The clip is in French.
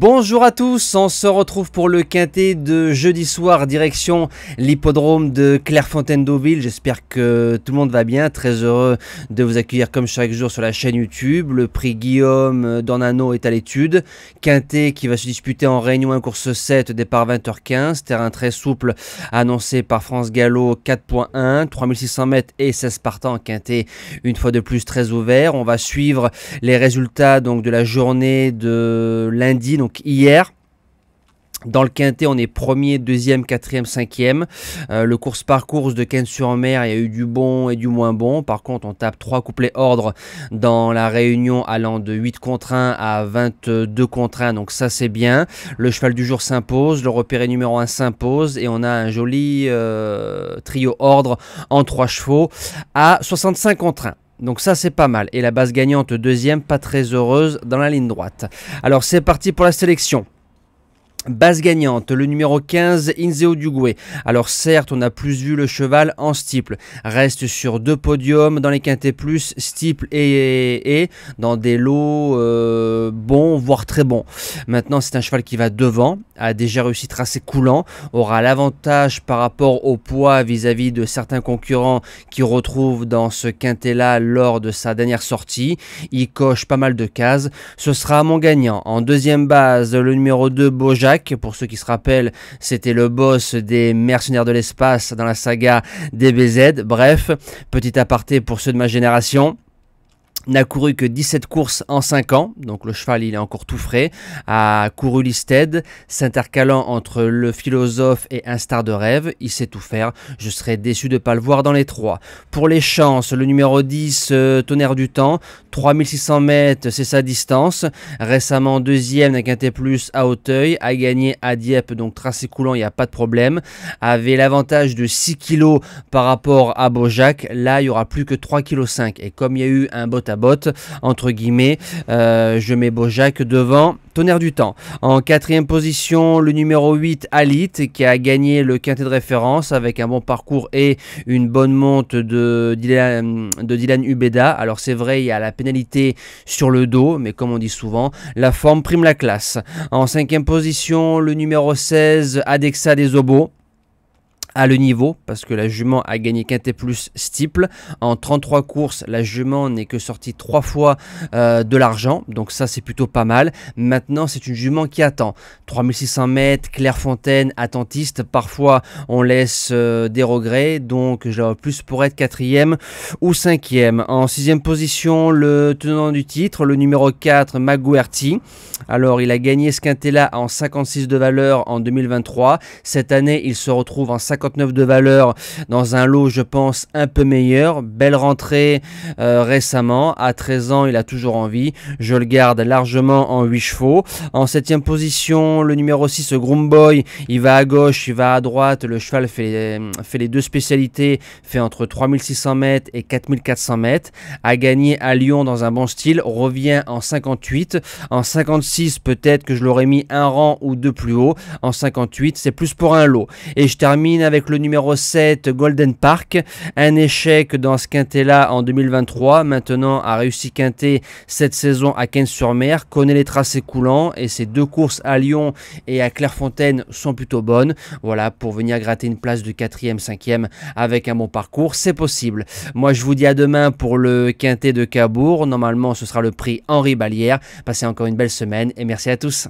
Bonjour à tous, on se retrouve pour le quintet de jeudi soir direction l'hippodrome de Clairefontaine-Deauville. J'espère que tout le monde va bien, très heureux de vous accueillir comme chaque jour sur la chaîne YouTube. Le prix Guillaume d'Ornano est à l'étude. Quintet qui va se disputer en Réunion 1 course 7, départ 20h15. Terrain très souple annoncé par France Gallo, 4.1, 3600 mètres et 16 partants. Quintet une fois de plus très ouvert. On va suivre les résultats donc de la journée de lundi. Donc hier, dans le quintet, on est premier, deuxième, quatrième, cinquième. Le course-par-course de Cannes-sur-Mer, il y a eu du bon et du moins bon. Par contre, on tape 3 couplets ordre dans la réunion allant de 8 contre 1 à 22 contre 1. Donc ça, c'est bien. Le cheval du jour s'impose, le repéré numéro 1 s'impose. Et on a un joli trio ordre en 3 chevaux à 65 contre 1. Donc ça c'est pas mal. Et la base gagnante deuxième, pas très heureuse dans la ligne droite. Alors c'est parti pour la sélection. Base gagnante, le numéro 15, Inzeo Dugoué. Alors certes, on a plus vu le cheval en steeple. Reste sur 2 podiums dans les quintets plus, steeple et dans des lots bons, voire très bons. Maintenant, c'est un cheval qui va devant, a déjà réussi tracé coulant, aura l'avantage par rapport au poids vis-à-vis de certains concurrents qui retrouvent dans ce quintet-là lors de sa dernière sortie. Il coche pas mal de cases. Ce sera mon gagnant. En deuxième base, le numéro 2, Bojack. Pour ceux qui se rappellent, c'était le boss des mercenaires de l'espace dans la saga DBZ. Bref, petit aparté pour ceux de ma génération. N'a couru que 17 courses en 5 ans, donc le cheval il est encore tout frais, a couru l'Isted, s'intercalant entre le philosophe et un star de rêve, il sait tout faire, je serais déçu de ne pas le voir dans les 3. Pour les chances, le numéro 10, Tonnerre du Temps, 3600 mètres c'est sa distance, récemment deuxième d'un quintet plus à Auteuil, a gagné à Dieppe, donc tracé coulant, il n'y a pas de problème, avait l'avantage de 6 kg par rapport à Bojack, là il n'y aura plus que 3,5 kg, et comme il y a eu un bot à botte, entre guillemets, je mets Bojack devant Tonnerre du Temps. En quatrième position, le numéro 8, Alit, qui a gagné le quintet de référence avec un bon parcours et une bonne monte de Dylan Ubeda. Alors c'est vrai, il y a la pénalité sur le dos, mais comme on dit souvent, la forme prime la classe. En cinquième position, le numéro 16, Adexa des Obos, à le niveau, parce que la jument a gagné quintet plus steeple. En 33 courses, la jument n'est que sortie 3 fois de l'argent, donc ça c'est plutôt pas mal. Maintenant c'est une jument qui attend. 3600 mètres, Clairefontaine, attentiste, parfois on laisse des regrets, donc je la vois plus pour être 4e ou 5e. En 6e position, le tenant du titre, le numéro 4, Maguerti. Alors il a gagné ce quintet là en 56 de valeur en 2023. Cette année il se retrouve en 59 de valeur dans un lot je pense un peu meilleur. Belle rentrée récemment, à 13 ans il a toujours envie, je le garde largement en 8 chevaux. En 7e position, le numéro 6, Groom Boy, il va à gauche, il va à droite, le cheval fait les deux spécialités, fait entre 3600 mètres et 4400 mètres, a gagné à Lyon dans un bon style, revient en 58, en 56 peut-être que je l'aurais mis un rang ou deux plus haut, en 58 c'est plus pour un lot. Et je termine avec le numéro 7, Golden Park, un échec dans ce quintet là en 2023, maintenant a réussi quintet cette saison à Cannes-sur-Mer, connaît les tracés coulants et ses 2 courses à Lyon et à Clairefontaine sont plutôt bonnes. Voilà, pour venir gratter une place de 4e, 5e avec un bon parcours, c'est possible. Moi je vous dis à demain pour le quintet de Cabourg, normalement ce sera le prix Henri Ballière. Passez encore une belle semaine et merci à tous.